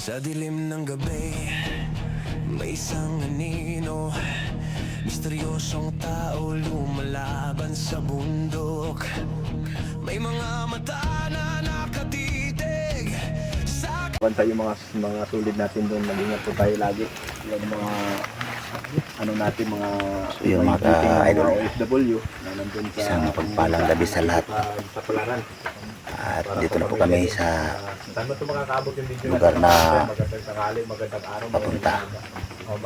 Sa dilim ng gabi, may isang anino, misteryosong tao lumalaban sa bundok. May mga mata na nakatitig sa... Bantay yung mga sulid natin doon, mag-ingat po tayo lagi. Yung mga ano natin, mga yung mga idol, OFW na nandun sa isang pagpalang gabi sa lahat. sa Palaran. At dito na po kami sa Saan mo ito makakaabot yung video lugar na magandang sakali, magandang araw, papunta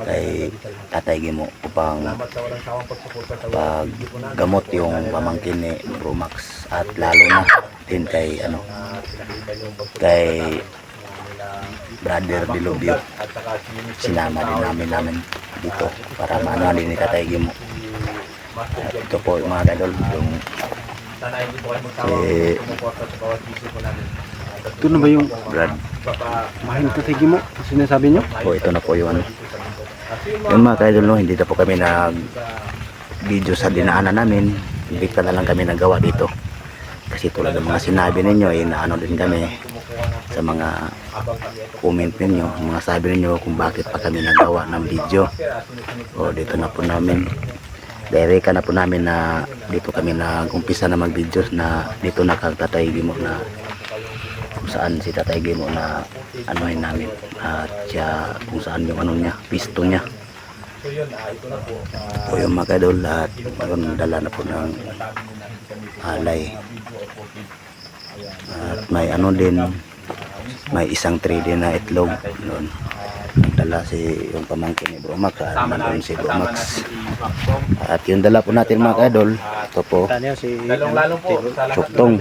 kay Tatay Gimo upang salamat sa walang sawang pagsuporta sa paggamot yung pamangkin ni Bro Max, at lalo na din kay kay Brother Dilubyo. Sinama din namin dito para maano din ni Tatay Gimo. At ito po yung mga idol, yung sana hindi po kayo magtawag sumuporta sa bawat video po namin. Ito na ba yung Brad mahal na tatay mo? Sinasabi nyo? po, ito na po yung ano. Yung mga idol, no, hindi na po kami nag video sa dinaanan namin, bigla na lang kami nagawa dito kasi tulad ng mga sinabi ninyo, inaano din kami sa mga comment ninyo, mga sabi ninyo kung bakit pa kami nagawa ng video. O dito na po namin, direka na po namin na dito kami nag-umpisa na mag-videos, na dito na kang Tatay Gimo, na kung saan si Tatay Gimo na anuhin namin, at siya kung saan yung ano niya, pisto niya. O yung mga idol, at mayroon dala na po ng alay, at may ano din, may isang 3D na itlog doon. Nagdala si yung pamangkin ni Bro Max, nandun si Bro Max. At yung dala po natin mga idol, ito po, Lalong-lalong po suktong.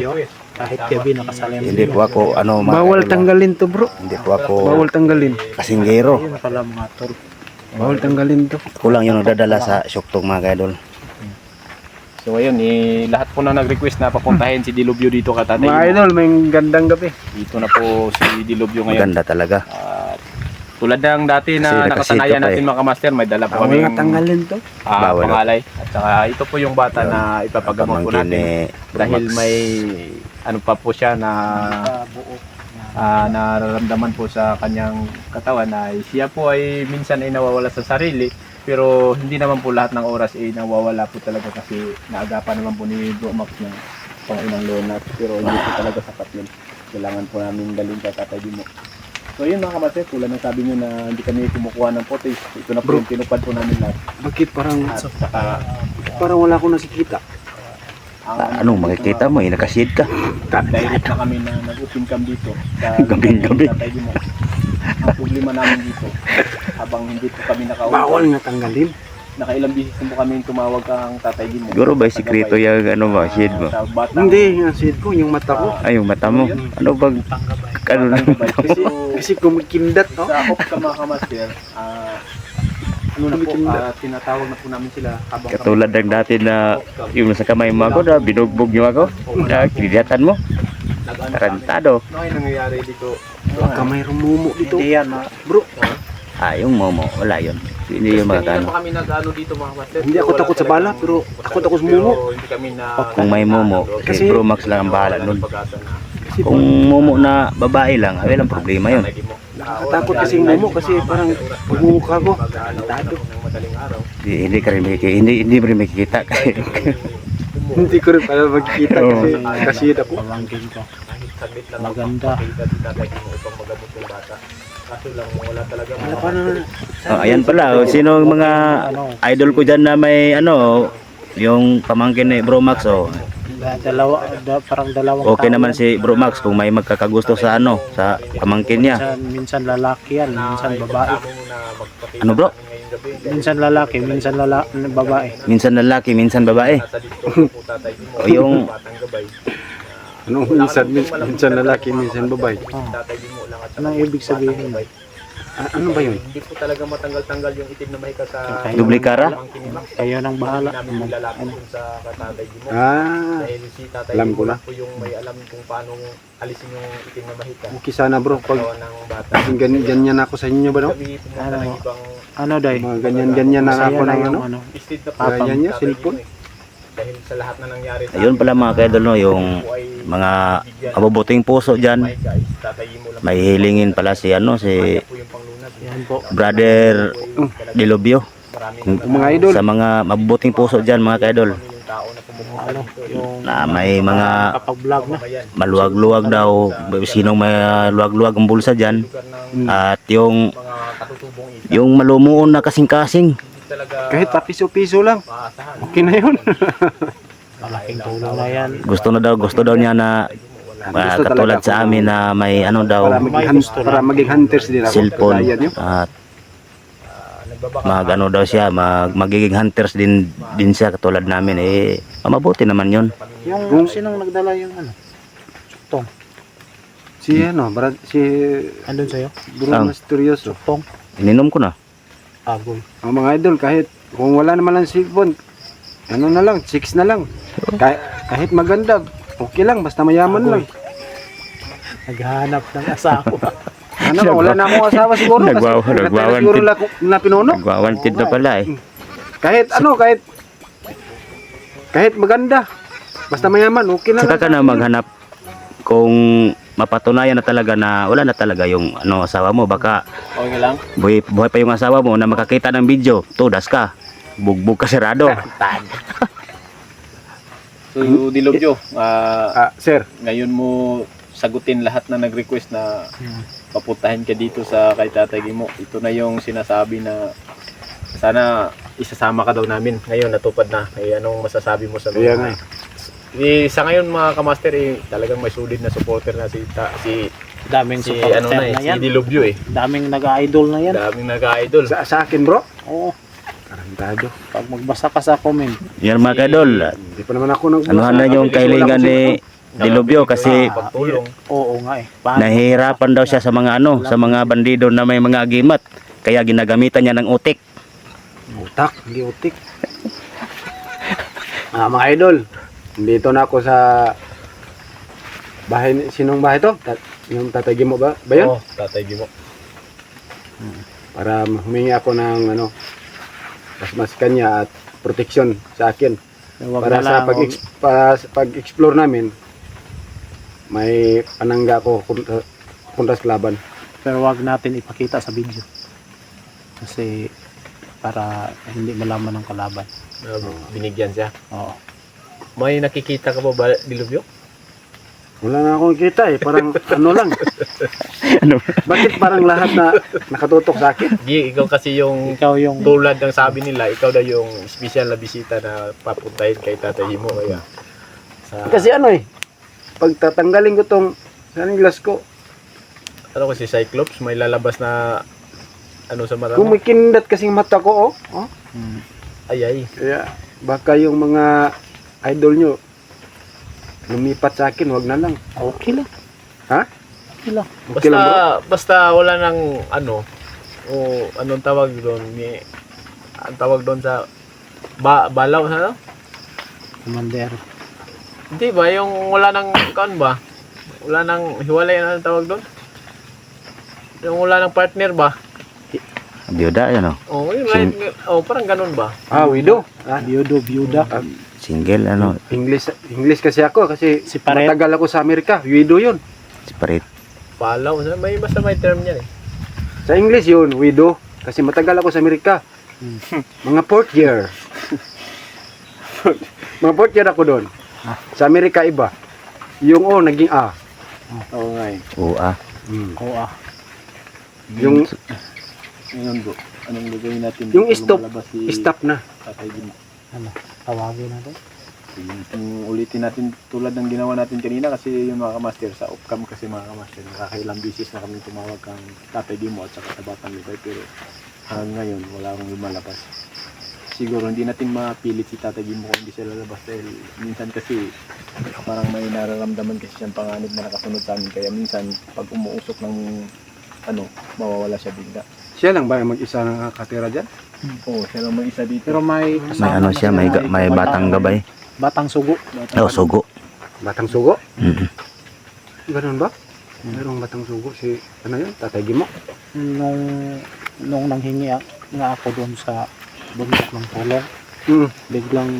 Kahit gabi nakasalim. Hindi po ako ano mga Bawal idol, tanggalin to bro. hindi po ako Bawal tanggalin. kasinggero. Yun pala mga tol. Bawal tanggalin to. Kulang yung nagdadala sa suktong mga idol. So ayun, lahat po na nag-request na papuntahin si Dilubyo dito ka Tatay Mga Gimo. idol, may gandang gabi. Dito na po si Dilubyo ngayon. Maganda talaga. At tulad ng dati Kasi na nakasito nakasanayan pa natin mga kamaster, may dala po Bawal kami nga tanggalin to. Bawal. pangalay. At saka ito po yung bata Yun. na ipapagamot po Pamangkin ni natin. Bro Dahil Max. may ano pa po siya na nararamdaman po sa kanyang katawan, na siya po ay minsan ay nawawala sa sarili, pero hindi naman po lahat ng oras ay nawawala po talaga, kasi naagapan naman po ni Bro Max ng panginang Leonard, pero hindi po talaga sapat yun. Kailangan po namin dalhin sa Tatay Gimo. So yun mga kamatid, tulad ng sabi nyo na hindi kami kumukuha ng footage, ito na po yung tinupad po namin lahat. Bakit parang At saka wala akong nakikita? Anong makikita mo, nakasid ka. direct na kami na nag-open cam dito sa Gabi-gabi. Tatay Gimo. Ang problema namin dito, habang hindi po kami Bawal nga tanggalin. nakailang bisis na po kami tumawag kang Tatay Gimo. Siguro ba sikreto yung ano ba, shade mo? Sa batang, Hindi, yung seed ko, yung mata ko. Ay, yung mata mo. Ano bag, ano lang. kasi Kasi kumikindat, no? sa off ka mga kamaster, ano na po, tinatawag na po namin sila habang Katulad ng dati na yung sa kamay mo ako, na binugbog niyo ako, na kinidatan mo. Tarantado. Ano yung nangyayari dito? Baka may rumumo dito. Hindi yan, Bro, Yung momo, wala yun. Hindi yung mga Kanina kano. pa kami nag-ano dito mga kamaster. Hindi ako Wala takot sa talaga bala, yung pero footage. takot ako sa mumo. Pero hindi kami na Kung may momo, Kasi- si Bro Max lang ang bahala nun. pag-asa na kasi Kung momo na babae lang, walang problema yun. Tatay Gimo. nakakatakot kasi yung mumo kasi parang pagmumukha ko. Tado. Ng madaling araw. Hindi ka rin makikita, hindi mo rin makikita. Hindi ko rin pala magkikita kasi ako. Kahit saglit lang maganda. Makita si Tatay Gimo upang magamot yung bata. Kaso lang wala talaga Wala pa na. Ayan pala, sino ang mga idol ko dyan na may ano, yung pamangkin ni Bro Max, Parang dalawang okay naman si Bro Max kung may magkakagusto sa ano, sa pamangkin niya. Minsan lalaki yan, minsan babae. Ano bro? Minsan lalaki, minsan babae. Minsan lalaki, minsan babae. O yung Anong minsan lalaki, minsan babae? Anong ibig sabihin? Ano ba yun? Hindi po talaga matanggal-tanggal yung itim na mahika sa dublikara? Kayo nang bahala. namin nilalapit dun sa Tatay Gimo. Dahil si Tatay alam Gimo ko na. lang po yung may alam kung paano alisin yung itim na mahika. Okay sana bro, pag Katawan ng bata. ganyan ako sa inyo ba no? Kami pumunta ng ibang Ano day? Mga ganyan-ganyan na ako ng ano. instead na Ganyan niya, cellphone. dahil sa lahat na nangyari sa Ayun pala mga kaidol, no, yung po ay mga mabubuting puso dyan. may guys, Tatay Imo lang May hilingin pala si po yung panglunad. Yan po. Brother Dilobio. Maraming Mga idol. Sa mga mabubuting puso dyan mga kaidol. yung tao na pumupunta Ano, dito. yung Na may mga kapag-vlog na. Kabayan, maluwag-luwag daw. Sinong may luwag-luwag ang bulsa dyan. lugar ng At yung mga katutubong ito. yung malumuon na kasing-kasing. Hindi talaga Kahit pa piso-piso lang. maasahan. Okay na yun. Malaking tulong na yan. Gusto daw niya na Gusto katulad talaga sa amin na may ano daw para maging hunters din ako. cellphone. Kagaya niyo. At Nagbabaka mag ano daw siya, magiging hunters din siya katulad namin. Mabuti naman yun. Yung sinong nagdala yung ano? Tong. Si ano, si Andun sa'yo? Bruno Misterioso. Tong. Ininom ko na. Agoy. Ang mga idol, kahit kung wala naman lang cellphone, ano na lang, 6 na lang. Kahit maganda, okay lang, basta mayaman lang. Naghahanap ng asawa. Ano ba, wala na akong asawa siguro. Kasi Nagwawantid. natira siguro na pinuno. Nagwawantid na pala eh. Kahit kahit maganda, basta mayaman, okay na Saka ka na maghanap kung mapatunayan na talaga na wala na talaga yung ano asawa mo. Baka okay lang. buhay pa yung asawa mo na makakita ng video. Tudas ka. Bugbog ka sarado. So, Dilobyo, Sir, ngayon mo sagutin lahat na nag-request na papuntahin ka dito sa kay Tatay Gimo. Ito na yung sinasabi na sana isasama ka daw namin. Ngayon natupad na. Anong masasabi mo sa kaya nga. Sa ngayon mga kamaster, talagang may solid na supporter na si Daming si supporter ano na na si yan. Dilobyo Daming nag-idol na yan. Daming nag-idol. Sa akin bro, Oo. karantado. Pag magbasa ka sa comment, Yan mga kadol. Hindi pa naman ako Anuhan na yung kailangan ni Dilobyo kasi pagtulong. oo nga eh. Paano? nahihirapan daw siya sa mga ano, sa mga bandido na may mga agimat. Kaya ginagamitan niya ng utik. Utak, hindi utik. Mga idol, dito na ako sa bahay, sinong bahay to? Yung Tatay Gimo ba? Ba yun? Oh, Tatay Gimo. Para humingi ako ng ano, mas kanya at proteksyon sa akin. Huwag Para na sa lang, pag-explore namin, may panangga ako punta sa laban. pero wag natin ipakita sa video. Kasi para hindi malaman ng kalaban. Binigyan siya. Oo. May nakikita ka ba Dilobyo? Wala na akong kita eh, parang ano lang. Ano? Bakit parang lahat na nakatutok sa akin? Ikaw kasi yung Ikaw yung tulad ng sabi nila, ikaw daw yung special na bisita na papuntahin kay Tatay Gimo. Kaya Kasi ano eh, pag tatanggalin ko tong sunglass ko, ano kasi Cyclops, may lalabas na ano sa mata mo. kumikindat kasing mata ko oh. Ay. Kaya baka yung mga idol nyo lumipat sa akin, wag na lang. okay lang. Ha? Okay lang. Okay lang, bro. Basta wala nang ano, o anong tawag doon, ang tawag doon sa balaw ano? Commander. Hindi ba yung wala nang kaon ba? Wala nang hiwalay na tawag doon? Yung wala nang partner ba? Biyuda yan o. Oh, yun, parang ganun ba? Widow. Byuda. Single ano. English kasi ako kasi Si Paret. matagal ako sa Amerika. Widow yun. Separate. Balaw, may basta may term niyan eh. Sa English yun, widow. Kasi matagal ako sa Amerika. Mga 4th year. Mga 4th year ako doon. Sa Amerika iba. Yung O naging A. Oo nga eh. Oo Oo ah. Yung Ngayon bro, anong gagawin natin? Yung dito stop, lumalabas si stop na. Tatay Gimo? Ano? Tawagin natin. Yung ulitin natin tulad ng ginawa natin kanina kasi yung mga kamaster sa off-cam kasi mga kamaster nakakailang bisis na kami tumawag kang Tatay Gimo at saka Tabatang Libay pero hanggang ngayon wala akong lumalabas. Siguro hindi natin mapilit si Tatay Gimo kung hindi siya lalabas dahil minsan kasi parang may nararamdaman kasi siyang panganib na nakasunod sa amin kaya minsan pag umuusok ng ano, mawawala siya bigla. Siya lang ba yung mag-isa na nakatira dyan? Oo, siya lang mag-isa dito. Pero may May ano siya, may batang gabay. batang sugo. Oh, sugo. Batang sugo? Mm-mm. Ganun ba? Merong batang sugo si ano yun? Tatay Gimo? Nung nanghingi nga ako doon sa bundok ng tulong, Mm. biglang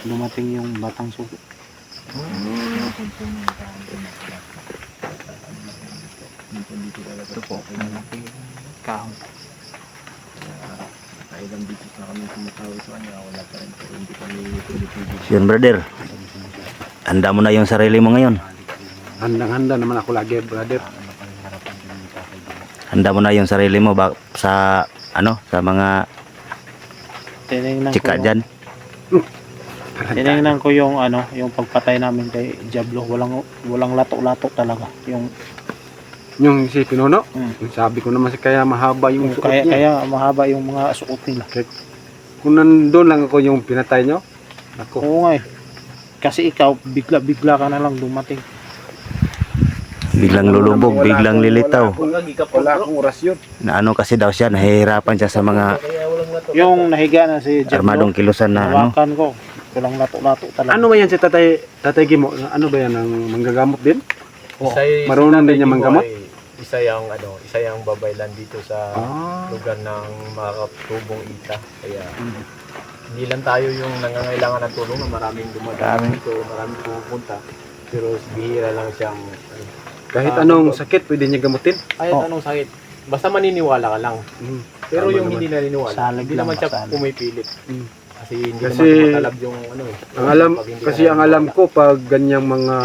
dumating yung batang sugo. Ito po, kahon. Kailang bisis na kami tumatawag sa kanya, wala pa rin, pero hindi kami tumitibig. Yun brother, handa mo na yung sarili mo ngayon. Handang-handa naman ako lagi, brother. Handa mo na yung sarili mo sa ano, sa mga Tinignan ko chika yung- dyan. Tinignan ko yung ano, yung pagpatay namin kay Diablo, walang lato-lato talaga. Yung si Pinuno, Mm. yung sabi ko naman kaya mahaba yung suot niya. Kaya mahaba yung mga suot nila. Kung nandun lang ako yung pinatay nyo, ako, Oo nga eh. Kasi ikaw, bigla-bigla ka na lang dumating. Biglang lulubog, biglang lilitaw. wala akong orasyon. Na ano kasi daw siya, nahihirapan siya sa mga Yung nahiga na si Diablo, armadong kilusan na ano. hawakan ko. Walang lato-lato talaga. Ano ba yan si Tatay Gimo? Ano ba yan, ang manggagamot din? Marunong din niya manggamot? Isa yung babaylan dito sa Ah, lugar ng mga katubong ita. Kaya hindi lang tayo yung nangangailangan ng tulong na maraming dumadaan dito, maraming pupunta. Pero bihira lang siyang kahit anong sakit pwede niya gamutin. kahit anong sakit. Basta maniniwala ka lang. Mm. Pero Tama yung naman. hindi naniniwala, Salig hindi lang, naman siya salig. pumipilit. Mm. Kasi hindi Kasi naman matalab yung ano eh. Ang alam ko pag ganyang mga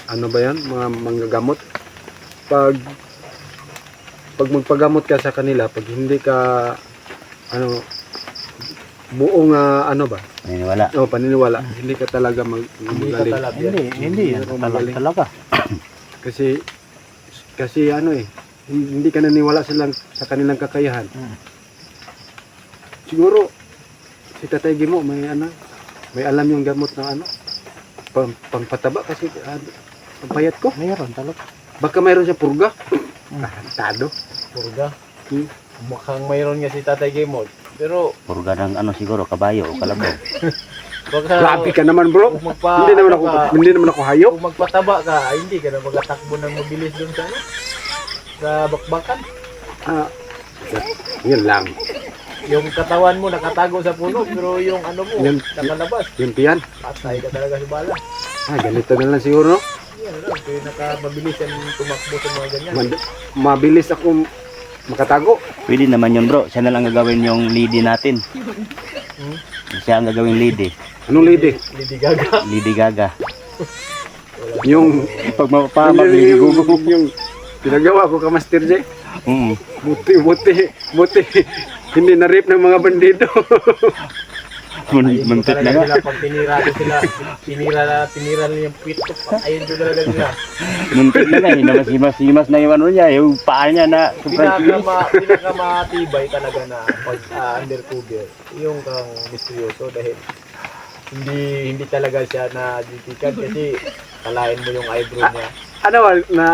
ano ba yan, mga manggagamot, pag magpagamot ka sa kanila, pag hindi ka ano buong ano ba? Naniniwala. Paniniwala, hindi ka talaga Hindi magaling. tatalab yan. Hindi yan Magaling. talaga. Kasi ano eh, hindi ka naniwala sa kanilang kakayahan. Mm. Siguro si Tatay Gimo may alam yung gamot na ano pangpataba kasi ang payat ko. Mayroon talaga. Baka mayroon siya purga. Tarantado. Purga. Hmm. Mukhang mayroon nga si Tatay Gamot. Pero Purga ng ano siguro, kabayo o kalabaw. baka Grabe ka naman, bro. kung Hindi naman ako hayop. kung magpataba ka, ay hindi ka na magatakbo ng mabilis doon sa ano? Sa bakbakan. Ah, yun lang. Yung katawan mo nakatago sa puno, pero yung ano mo Yan. nakalabas. Yung tiyan. Patay ka talaga sa bala. Ganito na lang siguro, no? Yan lang, kaya nakamabilis yan tumakbo sa mga ganyan. Mabilis ako makatago. Pwede naman yun bro, siya na lang gagawin yung lady natin. Siya ang gagawin lady. Anong lady? Lady Gaga. Lady Gaga. Yung Pag mapapamag, yung pinagawa ko ka Master J. Buti. Hindi na-rape ng mga bandido. Muntit na nga. Sila, pag tinira ko sila, tinira nila yung pito, ayun doon talaga nila. Muntit na nga, hinamasimas na yung ano niya, yung paa niya na super Pinakamatibay talaga na pag undercover, yung kang misteryoso dahil hindi talaga siya na ditikan kasi kalahin mo yung eyebrow niya. Ano na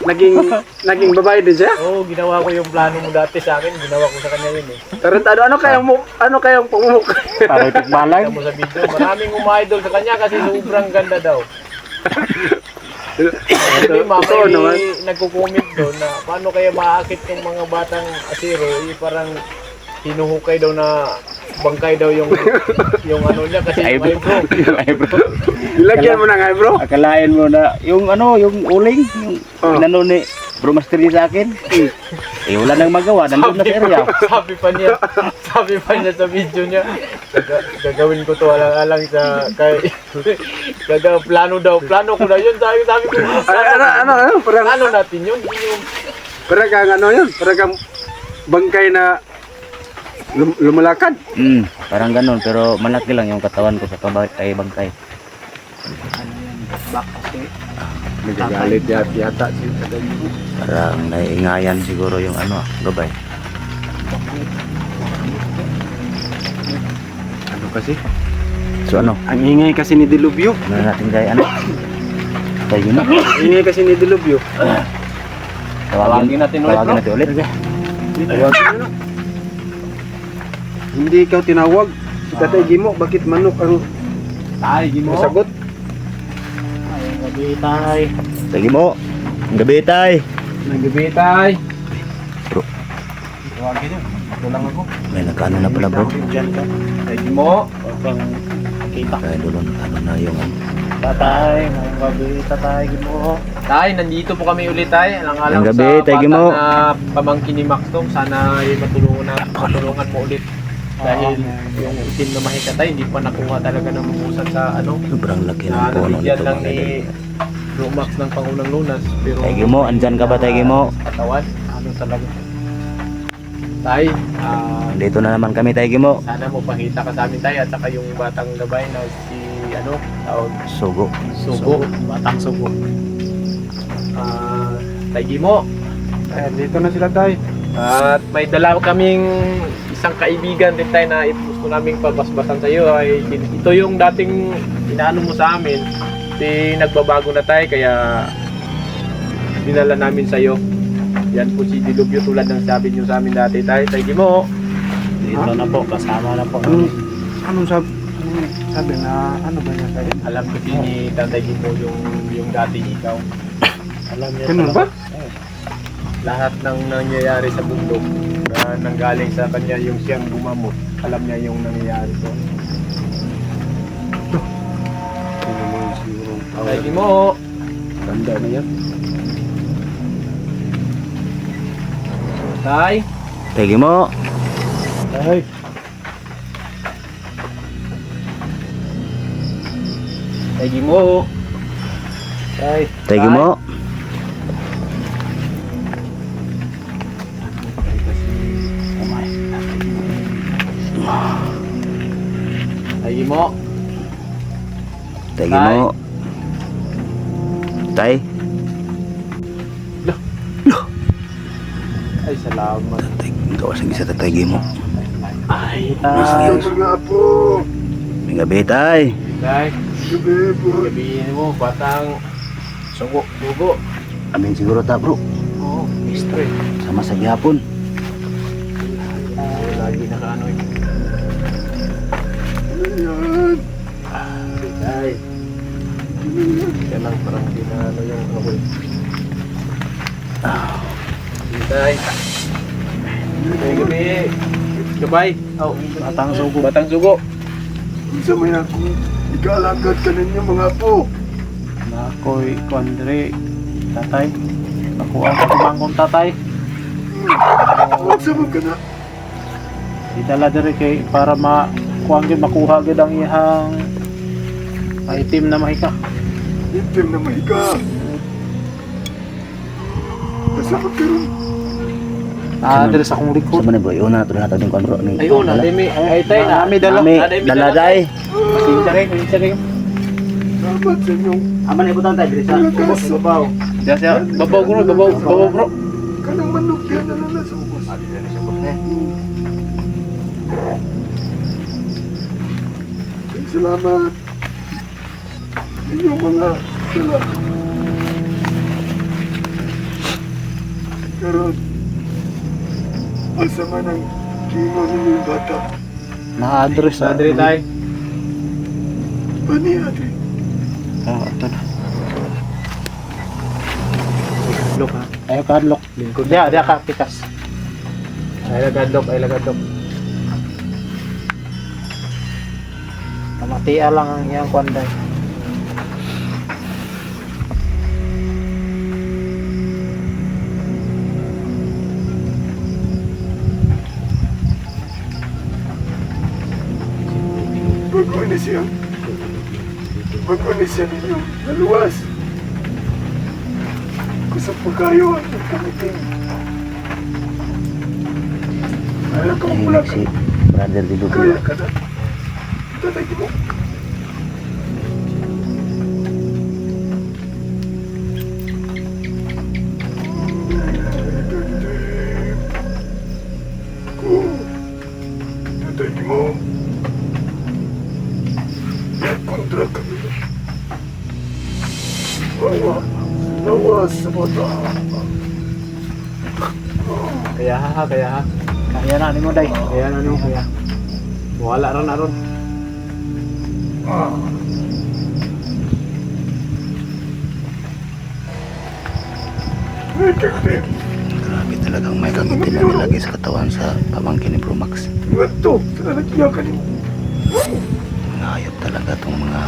naging babae din siya? Oo, ginawa ko yung plano mo dati sa akin, ginawa ko sa kanya yun eh. Tarantado, ano kayang pumumukha? para itikbalan. Kita mo sa video, maraming umidol sa kanya kasi sobrang ganda daw. Kasi mama, Totoo naman. nagko-comment doon na paano kaya maakit yung mga batang asiro, parang hinuhukay daw na bangkay daw yung ano niya kasi yung eyebrow. eyebrow. Ilagyan mo ng eyebrow? Akalain mo na, yung ano, yung uling, yung inano ni Bro Master sa akin. Wala nang magawa, nandun na sa area. Sabi pa niya sa video niya, gagawin ko to alang-alang sa kay plano ko na yun, sabi ko, Ano, plano natin yun, yung parang kang ano yun, parang kang bangkay na lumalakad. Parang ganun, pero malaki lang yung katawan ko sa bangkay. Nagagalit yata si Tatay. Parang naiingayan siguro yung ano, gabay. Ano kasi? So ano, Ang ingay kasi ni Dilubyo. ano natin kay ano? Tayo na. Ingay kasi ni Dilubyo. Tawagin natin ulit, Tawagin natin ulit. Tawagin mo na. Hindi ikaw tinawag. Si Tatay Gimo, bakit manok ang sagot? Gabi tay. Sige mo. Gabi tay. nagbibitay. Bro, Tawagin niyo, ito lang ako. may nagkano na pala bro. Diyan ka. Lagi mo, Huwag kang ipakita. Kaya doon, ano na yung ano. Tatay, ngayong gabi, tatay, mo. Tay, nandito po kami ulit tay. Alang-alang Ngayong gabi, sa tay, bata Gimo. na pamangkin ni Maxtong. Sana ay matulungan mo ulit. Dahil yung itim na mahika tay, hindi pa nakuha talaga ng mabusan sa ano. Sobrang laki ng Na puno nabigyan nito lang mga ni idol. Bro Max ng pangunang lunas. Pero Tay Gimo, andyan ka ba, Tay Gimo? katawan, ano talaga. Tay, Dito na naman kami, Tay Gimo. sana mo pakita ka sa amin tay at saka yung batang gabay na si ano, tawag Sugo. Sugo. Batang sugo. Tay Gimo. Dito na sila tayo. At may dala kaming isang kaibigan din tayo na gusto naming pabasbasan sa iyo. Ay, ito yung dating inaano mo sa amin. Nagbabago na tayo kaya dinala namin sa iyo. Yan po si Dilubyo tulad ng sabi niyo sa amin dati tayo. Tay Gimo. Dito na po, kasama na po. Anong sabi na ano ba niya tayo? Alam ko ni Tatay Gimo yung dating ikaw. Alam niyo Ganun ba? Lahat ng nangyayari sa bundok na nanggaling sa kanya yung siyang gumamot. Alam niya yung nangyayari ko. Ano naman siguro. Tay Gimo. Tanda na yan. Tay. Tay Gimo. Ay, Tay Gimo. Tay. Tay Gimo. Tay Gimo. Tay Gimo. Tay. Ay, salamat. Tay, gawa sa isa Tay Gimo. ay, tay. May gabi, Tay. Tay. Gabihin mo, batang sugo. Sugo. Amin siguro ta, bro. Oo, istre. Sama sa gihapon. Lagi nakaano eh. Tay. Kaya lang parang dinano yung ano ko eh. Tay. Tay gabi. Gabay. Oh, Batang sugo. Batang sugo. Sa may akong ikalagad ka ninyo mga po. Na ako'y kuandre. Tatay. Nakuha ko bangkong tatay. Huwag sa ka na. Itala diri kay para makuha gid ang ihang item na mahika. Itim na mahika. Nasakot ka rin. Diri sa akong Sa likod. man bro, iuna na to natin yung bro. Ni. Ayun, dami. Ay, tay na. Nami dala. Nami, dala day. Pasensya rin, pasensya rin. Salamat sa inyong Aman ay butang Tay, diri sa lakas. Babaw. Siya, babaw bro, babaw bro. Kanang manok yan na lang sa ubos. Salamat. Inyong mga salamat. Karon, asa man ang kingo ninyo yung bata. Na-address Sa diri tay. Pani ate. Ito na. Look ha. Ayaw ka unlock. Lingkod. Diya ka pikas. Ay lagadok, ay lagadok. Kamatia lang ang iyang kuanday. Bago na siya. Bago na siya ninyo. Naluwas. Kusap po kayo ang kamiting. Ayaw ka mula ka. Si brother di Kaya Lubyo. ka na. Tatay mo. Tatay mo. Yan kontra kami. Nawas sa bata. Kaya ha, kaya ha. Kaya na ni mo day. Kaya ano, kaya. Wala ron na ron. Grabe talagang may kagitin na nilagay sa katawan sa pamangkin ni Bro Max. Ito, talagang ka ni. Mga hayop talaga itong mga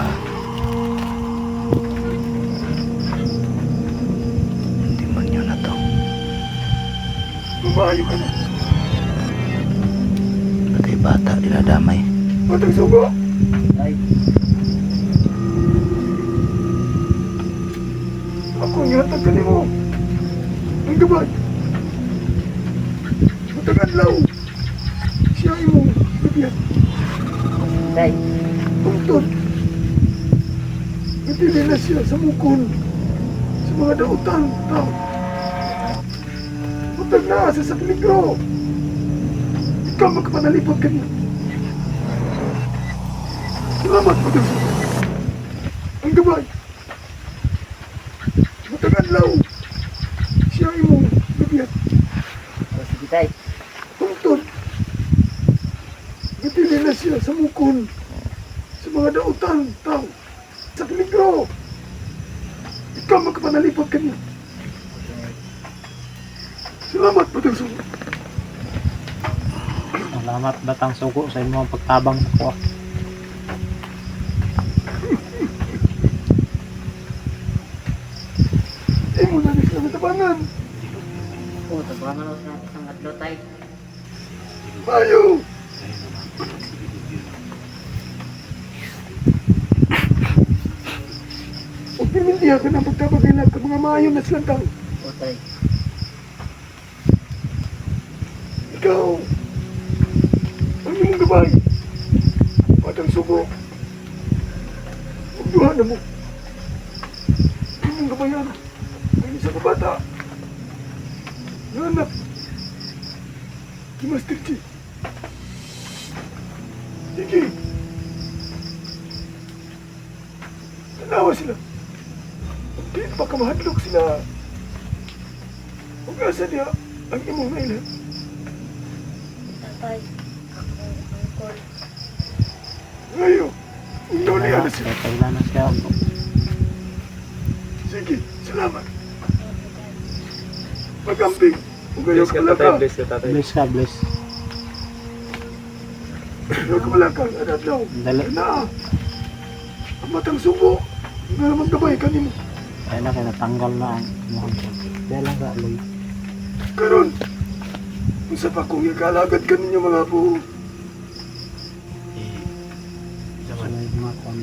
demonyo na to. Lumayo ka na. Pati bata dinadamay. Batang sugo. Ako ang yatag ka mo. Ang gabay. Batang adlaw. Siya imong bibiyat. Tungtod. Natili na siya sa mukon. Sa mga dautan. Tao. Batang naasa sa peligro. Ikaw magkapanalipot ka niya. Salamat, Batang Sugo. Ang gabay. Batang adlaw. Siya imong bibiyat. Sige tay. Tungtod. Natili na siya sa mukon. Sa mga dautan. Tao. Sa peligro. Ikaw magkapanalipot ka niya. Salamat, Batang Sugo. Salamat Batang Sugo sa imong pagtabang sa ko. Eh, muna na sila matabangan. Oo, tabangan ako sa isang adlo tay. Mayo. Huwag pinindihan ka ng pagkabagailan ka mga mayo na silang tao. Oo tay. Ikaw, ang iyong gabay, Batang Sugo. Huwag duhan na mo. Ang iyong gabayan, ang isang bata. Nga anak, si Master Chi. Sige. Tanawa sila. Di pa kamahadlok sila. Huwag asa niya ang imong nailan. Tatay. Angkol. Ngayon, unulihan na sila. Kailan na siya. Sige, salamat. Pag-amping, kung kayo kalaka, Bless ka tatay. Bless ka, bless. kayo kamalaka, adadlaw. Dali. Na, ang Batang Sugo, na naman gabay kanimo. Kaya na kaya natanggal na ang mukhang. Dahil lang sa aloy. Karon, unsa pa kung ikalagad ka ninyo mga buho. Sa may mga kwan.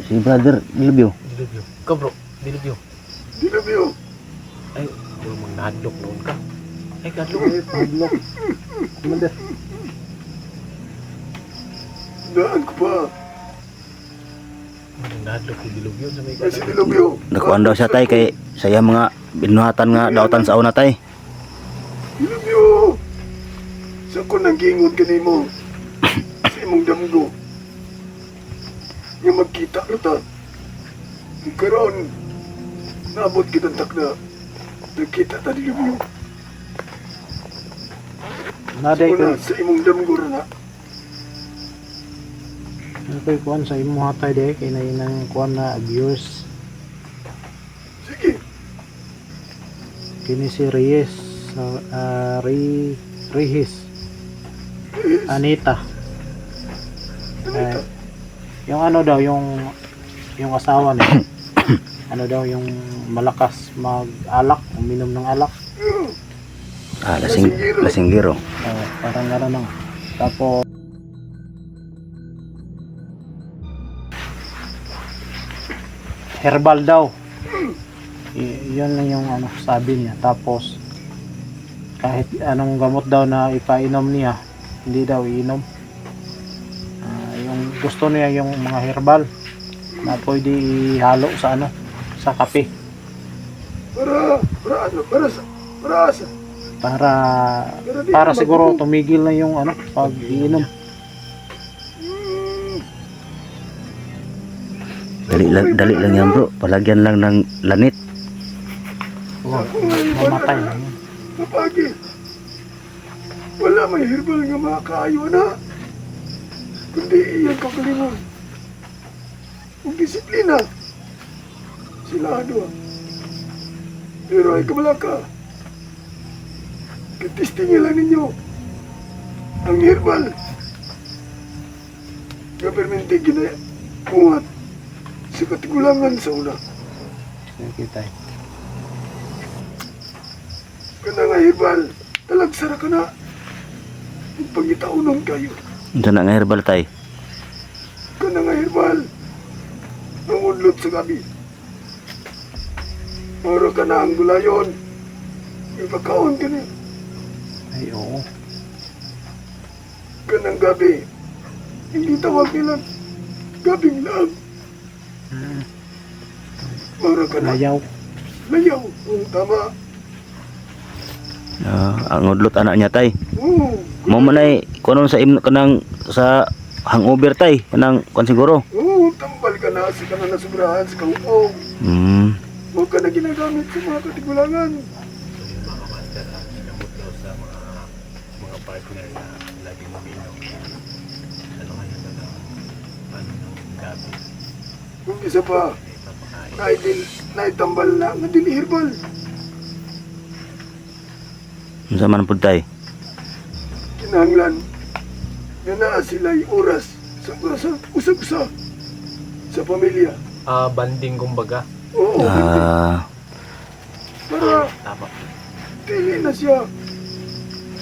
Si brother Dilubyo. Dilubyo. Ikaw bro, Dilubyo. Dilabyo, Ay, huwag mong nahadlok noon ka. Ay, kadlok. Padlock. Commander. daan ko pa. Huwag mong nahadlok yung Dilubyo sa may Ay, si Dilabyo. Nakuan daw siya tay kay saya mga binuhatan nga dautan sa una tay. Dilabyo, sa ko nang gingon kanimo, sa imong damgo. Nga magkita na ta. Karon, naabot kitang takna. Nagkita ta Dilabyo. Naday ko. Una, sa imong damgo na. Ano ko'y kuhan sa imo hatay de. Kaya na yun ang kuhan na abuse. Sige, Kini si Reyes. Reyes. Anita. Yung ano daw, yung asawa niya. Ano daw, yung malakas mag-alak, uminom ng alak. Lasinggero. Parang gano'n lang. Tapos, herbal daw. Yun lang yung ano, sabi niya. Tapos, kahit anong gamot daw na ipainom niya, hindi daw iinom. Yung gusto niya yung mga herbal na pwede ihalo sa ano, sa kape para asa. para siguro tumigil na yung ano pag-iinom. Dali lang yan bro. Palagyan lang ng lanit. Mamatay na yun. Kapagi, wala may herbal nga makakayo na. Kundi iyang kakalingon. Kung disiplina. Sila ano. Pero ay kamalaka. Kitistingin lang ninyo. Ang herbal. nga perminti ginabuhat sa katigulangan sa una. Sige tay. Kana nga herbal, talagsara ka na. Pagitaunon kayo. Unsa na nga herbal tay? Kana nga herbal, ang udlot sa gabi. Moro ka na ang gulayon. Ipakaon ka niya. Ay oo. Kanang gabi, hindi tawag nila gabing laag. Moro ka na. Layaw. Layaw. Oo, tama. Ang udlot anak niya tay. Oo. Mo man ay kuno sa kanang sa hangover tay, kanang kon siguro. Oo, tambal ka na. Sa ka na nasubrahan sa kaupong. Huwag ka na ginagamit sa mga katigulangan. Mga partner na lagi uminom. Ano nga yun ng gabi. Kung isa pa, naitambal na nga dili herbal. Unsa man pud tay? Kinahanglan nga naa sila'y oras sa usa-usa sa pamilya. Banding kumbaga. Oo, para Tama. dili na siya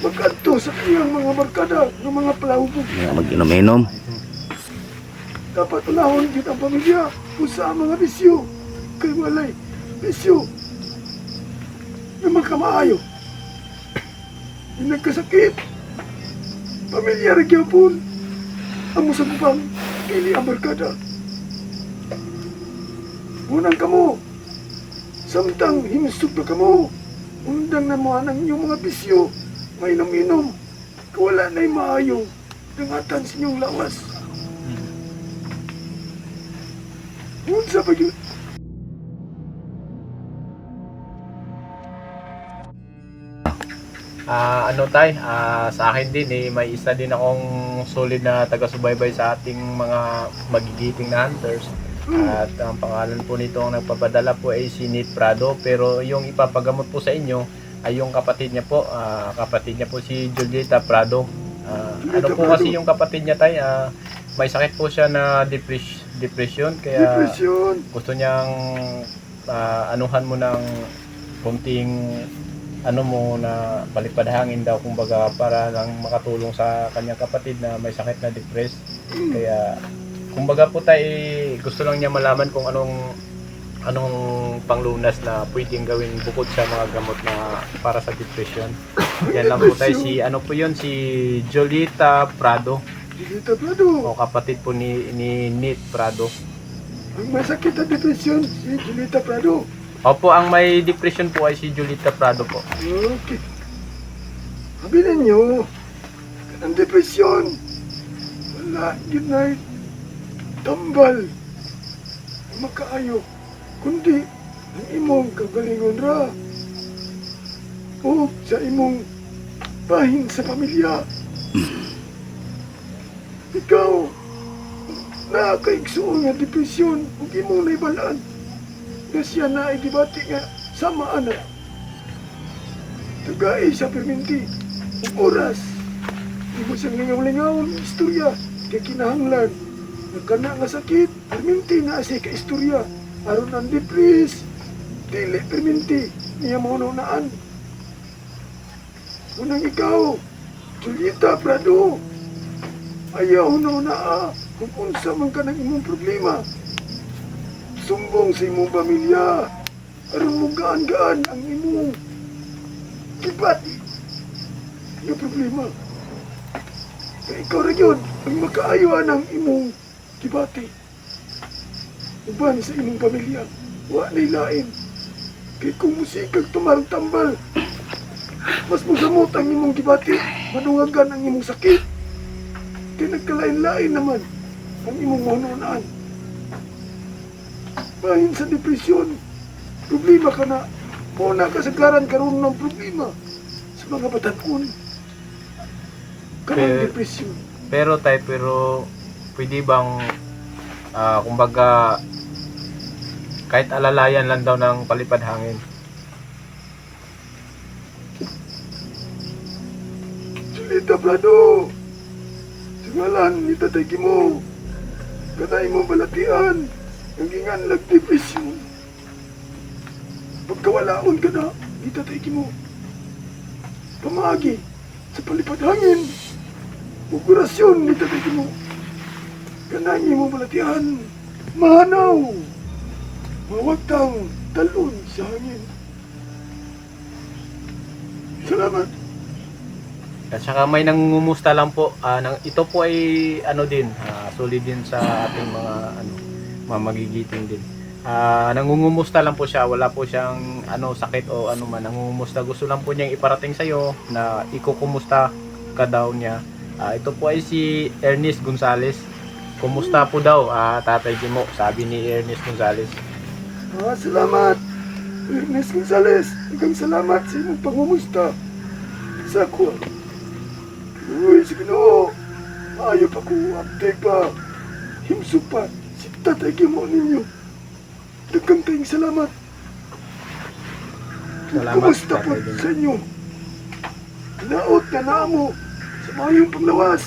magkanto sa kanyang mga barkada ng mga palahubog. Nga mag-inom-inom. Dapat unahon kita ang pamilya kung sa mga bisyo. Kay walay bisyo na magkamaayo. Yung nagkasakit, pamilya rin gyapon ang musagupang dili ang barkada. Unang kamo, samtang himsog na kamo, undang na mo ang inyong mga bisyo, may inom-inom, kawala na'y maayong dangatan sa inyong lawas. Unsa pa yun? Ano tay, sa akin din may isa din akong solid na taga-subaybay sa ating mga magigiting na hunters. At ang pangalan po nito ang nagpapadala po ay si Nate Prado, pero yung ipapagamot po sa inyo ay yung kapatid niya po, si Julieta Prado. Ano po kasi yung kapatid niya tay, may sakit po siya na depression, kaya Depresyon. gusto niyang anuhan mo ng konting ano mo na palipadhangin daw kumbaga para lang makatulong sa kanyang kapatid na may sakit na depressed. Kaya kumbaga po tayo gusto lang niya malaman kung anong panglunas na pwedeng gawin bukod sa mga gamot na para sa depression. Yan lang po tayo, si Jolita Prado, Julieta Prado. o kapatid po ni Nate Prado. Ang masakit na depresyon, si Julieta Prado. Opo, ang may depression po ay si Jolita Prado po. Okay. Habilin nyo, ang depresyon, wala yun na tambal, makaayo, kundi ang imong kagalingon ra. O sa imong bahin sa pamilya. Ikaw, nakakaigsuon nga depresyon, ug imong naibalaan. Na siya na ay dibati nga sama anak. Tagay sa perminti, oras. Di mo siyang lingaw-lingaw ng istorya, kay kinahanglan. Nagkana nga sakit, perminti na siya ka istorya. Aron ang depres, dili perminti, niya mo naan. Unang ikaw, Julieta Prado, ayaw na kung unsa man ka ng imong problema. Sumbong sa imong pamilya, aron mo gaan-gaan ang imong kibati. Yung problema. Kaya ikaw rin yun, ang makaayuan ng imong kibati. Uban sa imong pamilya, wa nailain. Kaya kung musikag tumarang-tambal, mas musamot ang imong kibati, madungagan ang imong sakit. Kaya nagkalain-lain naman ang imong mahununaan. Bahin sa depresyon, problema ka na. Muna kasagaran karoon ng problema sa mga batanon. Karang depresyon. Pero pwede bang kumbaga kahit alalayan lang daw ng palipad hangin? Julieta Prado, singalan ni Tatay Kimo, Kanay mo balatian. Ang ingan nagdepresyon. Pagkawalaon ka na, itatay mo. Pamagi sa palipad hangin. Ugurasyon itatay mo. Kanay mo balatian. Mahanaw. Mawagtang talon sa hangin. Salamat. At saka may nangungumusta lang po. Ito po ay ano din, solid din sa ating mga mga magigiting din. Nangungumusta lang po siya, wala po siyang sakit o ano man. Nangungumusta, gusto lang po niyang iparating sa iyo na ikukumusta ka daw niya. Ito po ay si Ernest Gonzales. Kumusta po daw, Tatay Jimo, sabi ni Ernest Gonzales. Salamat. Ernest Gonzales, ikang salamat sa imong pangumusta sa ako. Uy, sige no. Maayo pa ko, update pa. Himsog pa, si Tatay Jimo ninyo. Daghang tayong salamat. Salamat, Kumusta po Tatay Jimo. sa inyo? Naot na namo sa mayong panglawas.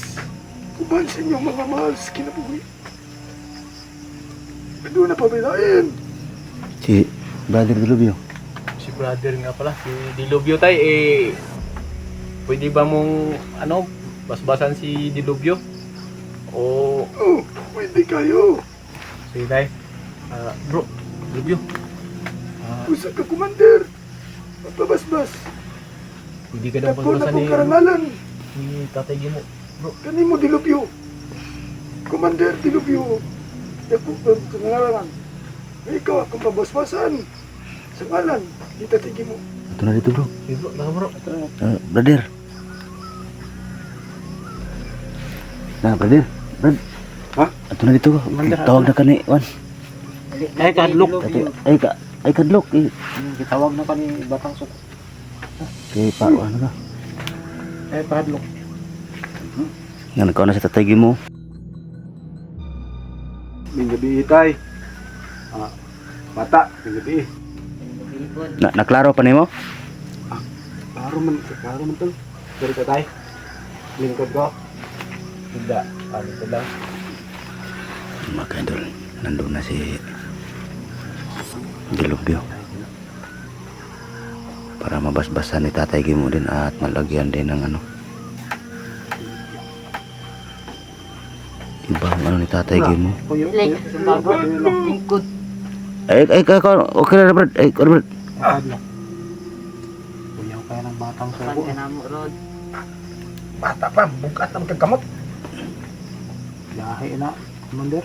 Kuban sa inyong mga mahal sa kinabuhi. Ano na pabilain? Si Brother Dilubyo. Si brother nga pala, si Dilubyo tay, pwede ba mong basbasan si Dilubyo? O Oh, pwede kayo. sige tay. Bro, Dilubyo. Usa ka commander. Magpabasbas. Pwede ka daw Dako na basbasan kong ni karangalan. Tatay Jimo. Kani mo Dilubyo. Commander Dilubyo. Dako ang karangalan. Ikaw akong pabasbasan. Sa ngalan, itatigi mo. Ito na dito bro. Hey bro, bro. Brother. Brother. Ha? Ito na dito. Tawag na ka ni Juan. Ay, kadlok. Ay kadlok. Kitawag na ka ni Batang Suko. Kay pa ano ka? Ay, kadlok. Nga nakaw na sa tatay mo. May gabi itay. Bata, may gabi. Pilipon. Naklaro pa nimo? Klaro man to. Dari ka tay. Lingkod ko. Hindi. Ano ko lang. Mga idol, nandun na si Dilubyo. Para mabasbasan ni Tatay Gimo din at malagyan din ng ibang ni Tatay Gimo. Like, sumabot. Lingkod. Ay, okay na Brad. Ay, Brad. Kadlok. Kuyaw kaya ng Batang Suko. Pan ka na mo, Rod. Bata pa, bukat na magkagamot. Lahi na, Commander.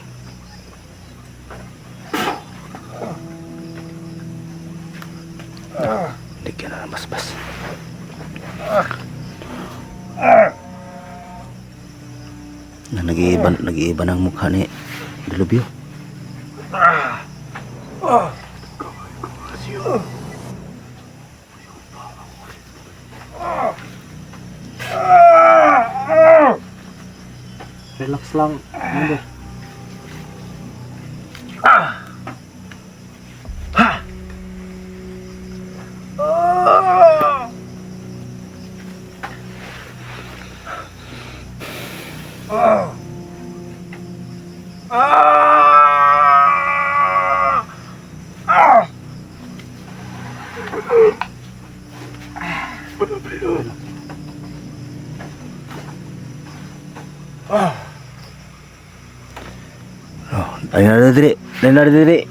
Ligyan na ng basbas. Nag-iiba ng mukha ni Dilubyo. Relax lang, Commander. Ayun na diri.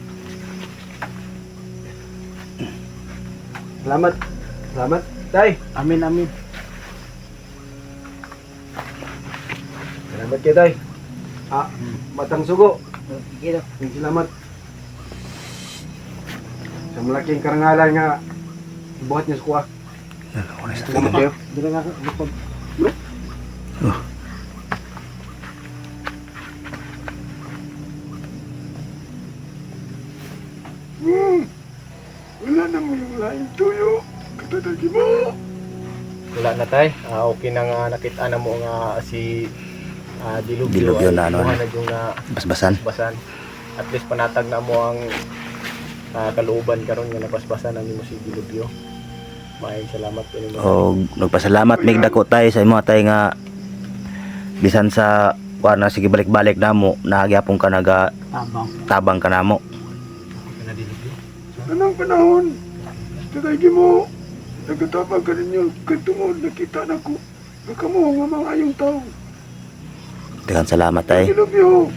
Salamat. Salamat, tay. Amin, amin. Salamat kay tay. Batang Sugo. Sige daw. Salamat. Sa malaking karangalan nga buhat niyo sa kuha. Salamat kayo. Dili nga likod. Wala na mo yung laing tuyo. Katatagi mo. Wala na tay. Okay na nga nakita na mo nga si Dilubyo. Dilubyo na ano, na yung Basbasan. basan. At least panatag na mo ang kalooban karon nga napasbasan na nimo si Dilubyo. Maayong salamat po nimo. O nagpasalamat mig dako tay sa imo tay nga bisan sa kuha na sige balik-balik na mo, nagyapon ka naga Tabang. tabang ka na mo. Anong panahon? Tagay mo. Nagatabang ka ninyo. Kantungod nakita na ko. Nakamo nga mga ayong tao. Daghang salamat tay. I love you.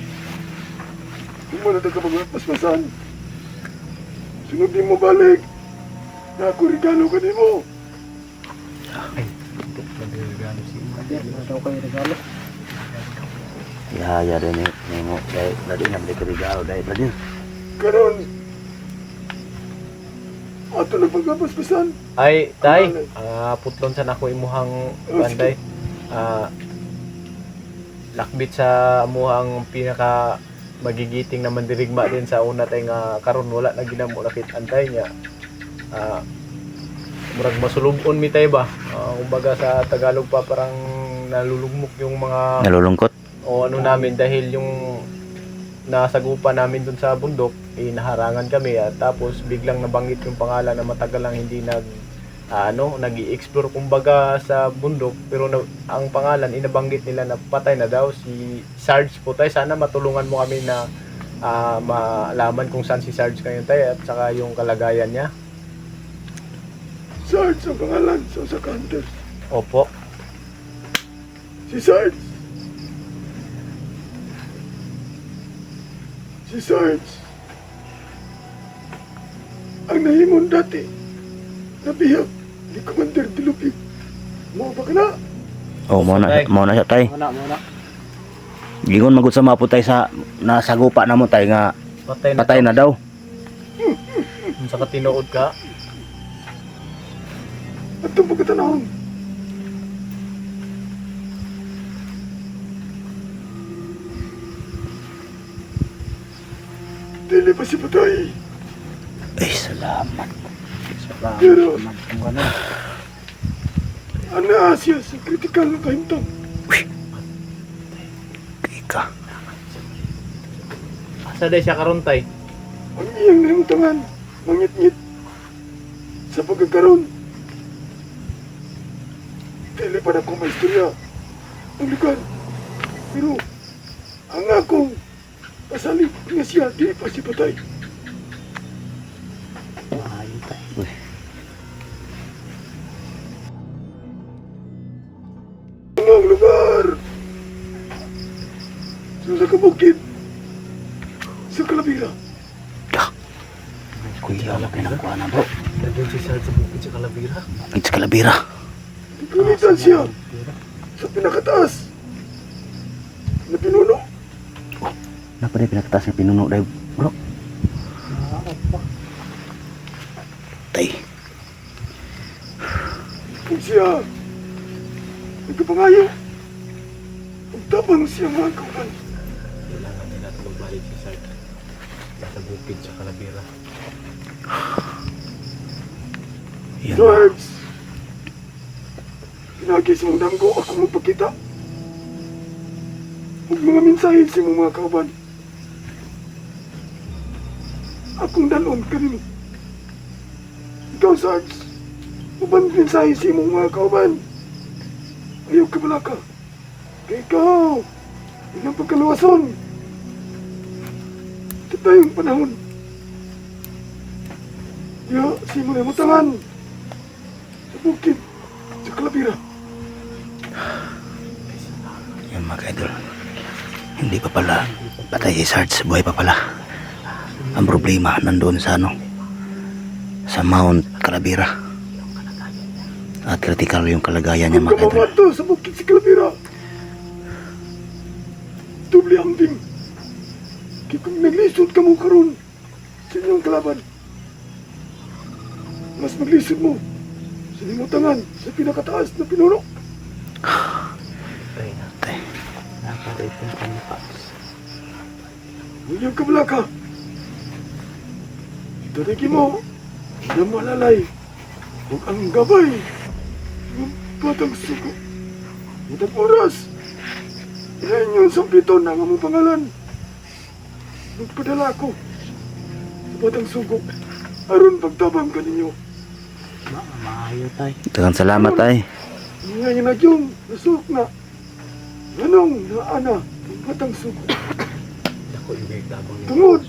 Kung mo na ka magpaspasan. Sunod di mo balik. Na ako regalo ka din mo. Daw kayo regalo. Ihaya din ni mo dahil dali na balik regalo dahil dali. Karon. Ato na pagpaspasan. Ay, tay, putlon sa nako imuhang banday. Lakbit sa amuhang pinaka magigiting na mandirigma din sa una tay nga karon wala na ginamo nakit antay niya. Murag masulubon mi tay ba? Kumbaga sa Tagalog pa parang nalulugmok yung mga Nalulungkot. o ano namin dahil yung nasagupa namin dun sa bundok naharangan kami at tapos biglang nabanggit yung pangalan na matagal lang hindi nag-i-explore kumbaga sa bundok pero ang pangalan inabanggit nila na patay na daw si Sarge po tayo. Sana matulungan mo kami na malaman kung saan si Sarge ngayon tayo at saka yung kalagayan niya. Sarge ang pangalan sa Hunters. Opo. Si Sarge. Si Sarge. Ang nahimon dati. Nabihag ni Commander Dilupi. Mo ba ka na? Oh, mo na siya tay. Muna. Gingon magud sa maputay sa nasagupa na mo tay nga patay na daw. Kung sa katinood ka, At itong pagkatanahon. Dili pa si patay. Ay, salamat. Pero Kung ano. ang naasya sa kritikal na kahimtang. Ika. asa day siya karon tay? Ang iyang nahimtangan. Mangit-ngit. Sa pagkakaroon. Dili pa na kong maistorya. Ang lugar. Pero ang akong pasalit nga siya di pa si patay. Maayo tayo. Ang lugar. Sa kabukid. Sa Kalabira. Kuya, wala pinangkuha na bro. Nandun si Sarge sa bukid sa Kalabira. It's Kalabira. Pagkunitan siya. Sa pinakataas. Na pinuno. Napa na pinakataas na pinuno dahil bro. Tay. Kung siya nagkapangayo. Ang tabang siya mga kauban. Kailangan nila ito magbalik si Sarge. Sa bukid sa Kalabira. Yan. Sarge. Pinagis mong damgo ako magpakita. Huwag mga mensahe sa mong mga kauban. Akong dalon ka rin. Ikaw, Sarge. Uban mensahe sa mong mga kauban. Ayaw ka bala ka. Kaya ikaw. Ilang pagkaluwason. Ito tayong panahon. Ya, sino na mutangan. Sa bukid. Sa Kalabira. Yan mga idol. Hindi pa pala patay si Sarge, buhay pa pala. Ang problema nandoon sa sa Mount Kalabira. At critical yung kalagayan niya Kung mga idol. kamamato sa bukid sa Kalabira. Doble hambing. Kaya kung naglisod ka mo karon sa inyong kalaban, mas maglisod mo sa limutangan sa pinakataas na pinuno. Tay. Nakatay itong panipas. Huyang kabala ka. Darigi mo na malalay huwag ang gabay ng batang suko. Itang oras. Yan yung sampiton ng among pangalan. Nagpadala ko sa batang suko. Aron pagtabang ka ninyo. Maayo tayo. Daghang salamat tay. Ngayon na yung nasuk na. Ganong na ana. matang suko. Tungod,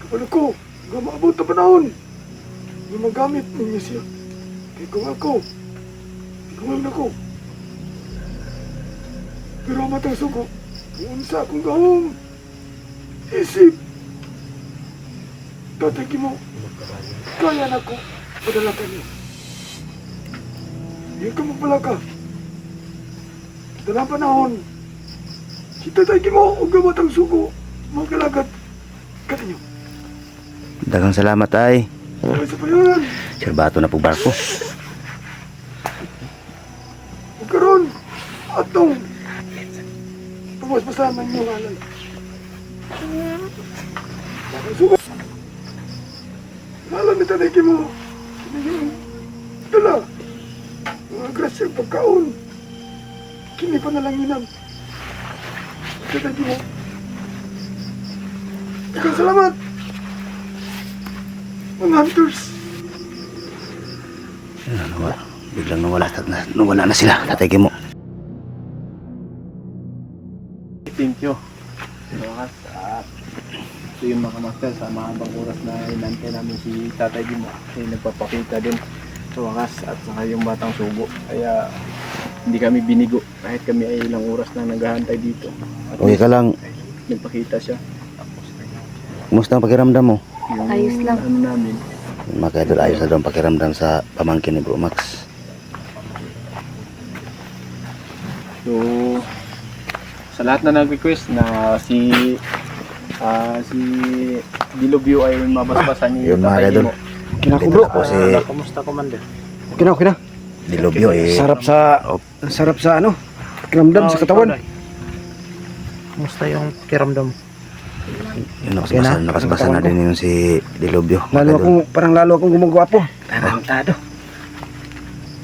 kapag ako, nga maabot na panahon, nga magamit ninyo siya. Kaya kung ako, ako. Pero ang matang suko, kung unsa akong gahong, isip, tatagi mo, kaya na ko, padala ka niyo. Hindi ka magpala ka. Dalang panahon, kita tayo mo, huwag ka matang suko, magkalagat ka ninyo. Daghang salamat ay. Ay sa payan, Sirbato na po barko. magkaroon, atong, pagmasmasahan man yung alay. Matang suko. Alam ni tatay mo, hindi yung dala, mga grasyang pagkaon. Kini pa nalanginan. Tatay mo. Ikaw salamat. Mga hunters. Biglang nawala na sila. Tatay mo. Thank you. Salamat. Ito yung mga master sa mahabang oras na inantay namin si Tatay Gimo. Nagpapakita din sa wakas at saka yung batang sugo. Kaya hindi kami binigo kahit kami ay ilang oras na naghahantay dito. At Okay ka lang. nagpakita siya. Kumusta ang pakiramdam mo? Yung Ayos lang. ano namin. Mga kaidol, ayos na daw ang pakiramdam sa pamangkin ni Bro Max. So, sa lahat na nag-request na si Dilobio ay mabasbasan ni Yun, mga Tatay idol. Gimo. Kinako bro. Ako si Kamusta, Commander? Okay na. Dilobio eh. Sarap sa ano, kiramdam sa katawan. Kamusta yung kiramdam? Yun, nakasbasan na din yun si Dilobio. Parang lalo akong gumagawa po. Tarantado.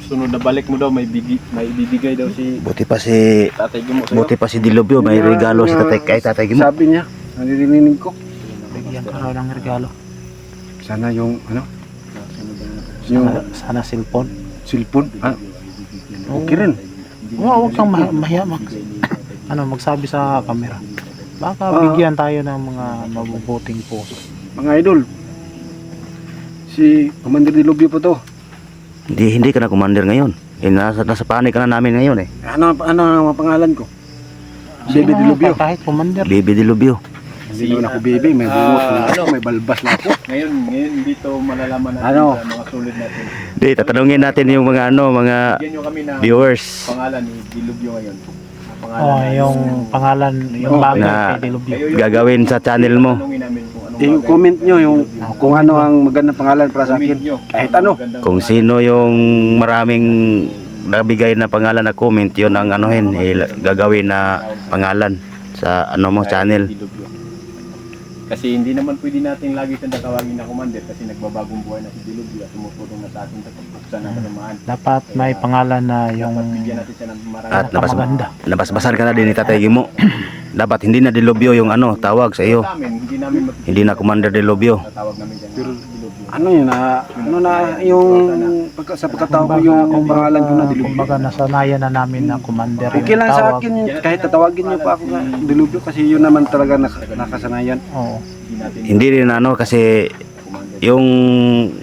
Sunod na balik mo daw may ibibigay daw si Buti pa si Dilobio, may regalo si Tatay Gimo. Sabi niya, naririnig ko. Bigyan ka raw ng regalo. Sana yung ano, yung Sana cellphone. cellphone. Okay rin. Huwag kang mahiya, Max. Magsabi sa camera. Baka bigyan tayo ng mga mabubuting puso. Mga idol, si Commander Dilobio po to. Hindi ka na commander ngayon. Nasa panig ka na namin ngayon eh. Ano ang pangalan ko? Baby Dilobio. Kahit Commander. Baby Dilobio. Hindi naman ako baby, may bungot na ako, may balbas na ako. Ngayon dito malalaman natin Ano? sa mga sulit natin. Di, tatanungin natin yung mga mga Bigyan nyo kami ng viewers. pangalan ni Dilobio ngayon. Pangalan na- Yung pangalan, yung bagay Na- kay Dilobio. Kayo yung Gagawin sa channel mo. tanungin namin kung anong Yung bagay. comment nyo, yung kung ano ang magandang pangalan para sa Comment akin. nyo. Kahit ano. Magandang Kung pangalan. sino yung maraming nabigay na pangalan na comment, yun ang anuhin, gagawin na pangalan sa ano mo channel. Dilobio. Kasi hindi naman pwede natin lagi siyang tatawagin na commander kasi nagbabagong buhay na si Dilobio at tumutulong na sa atin sa pagbuksan ng kanumaan. Dapat may pangalan na yung Dapat bigyan natin siya ng maraming At maganda. nabasbasan ka na din ni Tatay Gimo. Dapat hindi na Dilobio yung ano, tawag sa iyo. Sa amin, hindi namin Hindi na Commander Dilobio. tatawag namin dyan. Pero Dilobio. Ano yun yung sa pagkatao ko yung pangalan ko na Dilobio. Kumbaga nasanayan na namin na Commander Okay yung lang sa tawag. akin kahit tatawagin niyo pa ako na Dilobio kasi yun naman talaga nakasanayan. Oo. Hindi natin Hindi rin ano kasi commander. yung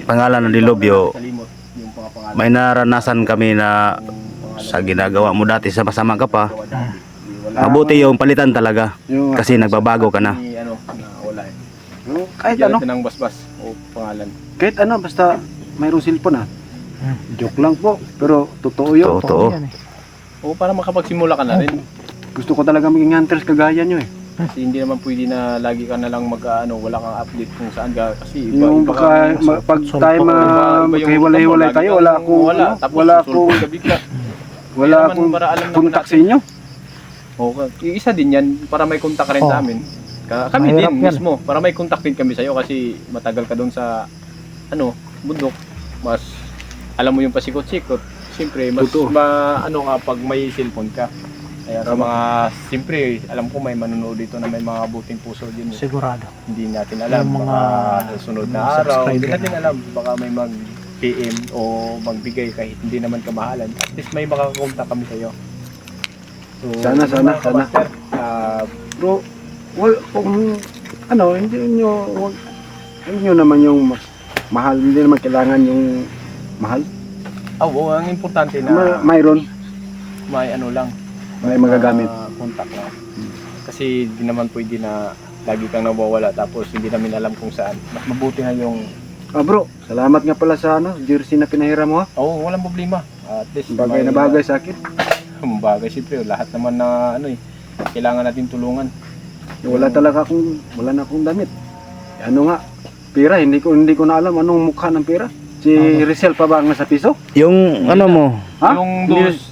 pangalan ng Dilobio, Salimot yung mga pangalan. may naranasan kami na sa ginagawa mo dati sa masama ka pa. Mabuti yung palitan talaga Yung kasi nagbabago ka na. Ni ano, na wala eh. kahit Bigyan ano, natin ng basbas o pangalan. basta mayroong cellphone Hmm. Joke lang po, pero totoo yun. Totoo. Yan eh. O para makapagsimula ka na rin. Gusto ko talaga maging hunters kagaya nyo eh. Kasi hindi naman pwede na lagi ka na lang wala kang update kung saan ka. Kasi Yung baka pag tayo magkahiwalay-hiwalay tayo, wala akong wala akong contact sa inyo. Yung isa din yan para may contact ka rin sa amin. Kami Mahirap din yan. mismo para may contact din kami sa iyo kasi matagal ka doon sa bundok. Mas alam mo yung pasikot-sikot. Siyempre mas Totoo. ka pag may cellphone ka. Kaya sa mga siyempre alam ko may manonood dito na may mga buting puso din. Sigurado. Hindi natin alam Yung mga baka susunod na araw. Hindi subscriber. natin alam baka may mag PM o magbigay kahit hindi naman kamahalan. At least may makakontak kami sa iyo. So, Sana, sana, mga sana. master, Bro, kung ano, wag nyo naman yung mas mahal, hindi naman kailangan yung mahal. oo, ang importante na Mayroon, may ano lang, may magagamit. contact lang. Kasi di naman pwede na lagi kang nawawala tapos hindi namin alam kung saan. Mas mabuti na yung, Bro, salamat nga pala sa jersey na pinahiram mo ha. oo, walang problema. At least, Bagay na bagay sa akin. bagay siyempre, lahat naman na ano kailangan natin tulungan. Wala na akong damit. Ano nga, pera, hindi ko na alam anong mukha ng pera. Si Rizal pa ba ang nasa piso? Yung ano mo, Ha?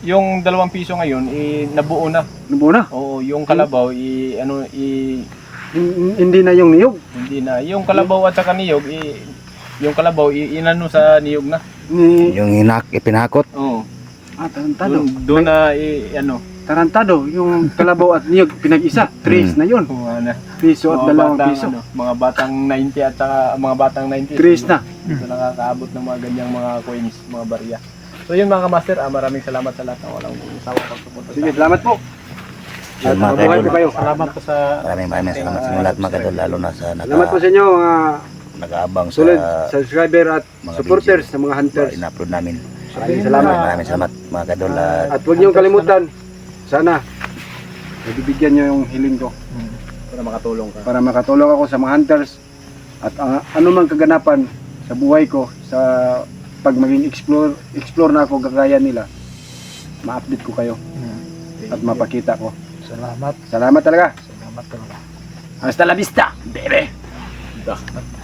Yung 2 piso ngayon, nabuo na. Ano mo na? Oo, yung kalabaw, Hindi na yung niyog. hindi na. Yung kalabaw at saka niyog, yung kalabaw, inano sa niyog na. yung ipinakot. Oo. Tarantado. Doon na, Tarantado, yung kalabaw at niyog pinag-isa. Tres na yun. Piso at 2 piso. Mga batang 90 at saka mga batang 90. Tres na. So nakakaabot ng mga ganyang mga coins, mga barya. So yun mga master, maraming salamat sa lahat ng walang sawang pagsuporta. Sige, salamat po. Yun, mga Mabuhay kaidol. po kayo. Salamat po sa Maraming salamat sa inyo lahat mga kaidol, lalo na sa Salamat po sa inyo, mga nag-aabang sa solid subscriber at mga supporters video sa mga hunters. in-upload namin. Salamat. Maraming salamat mga kaidol. At huwag niyong kalimutan, sana ibibigyan niyo yung hiling ko Para makatulong ka. para makatulong ako sa mga hunters at anumang kaganapan sa buhay ko sa pag maging explore na ako gagaya nila, ma-update ko kayo at mapakita ko. salamat. Salamat talaga. Salamat talaga. Hasta la vista, baby.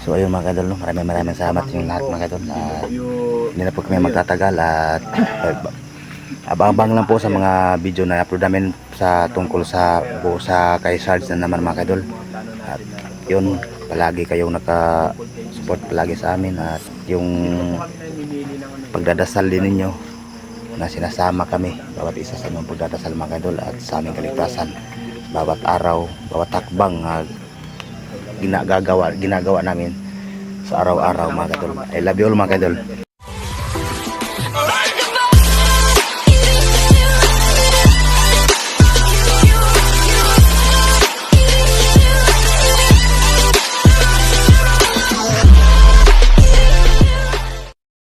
So ayun mga kaidol, maraming salamat sa inyo lahat mga kaidol. Hindi na po kami magtatagal at abang-abang lang po sa mga video na upload namin sa tungkol sa kay Sarge na naman mga kaidol. At yun, palagi kayong naka-support palagi sa amin at yung pagdadasal din ninyo na sinasama kami bawat isa sa inyong pagdadasal mga kaidol at sa aming kaligtasan bawat araw, bawat takbang ginagawa namin sa araw-araw mga kaidol. I love you all mga kaidol.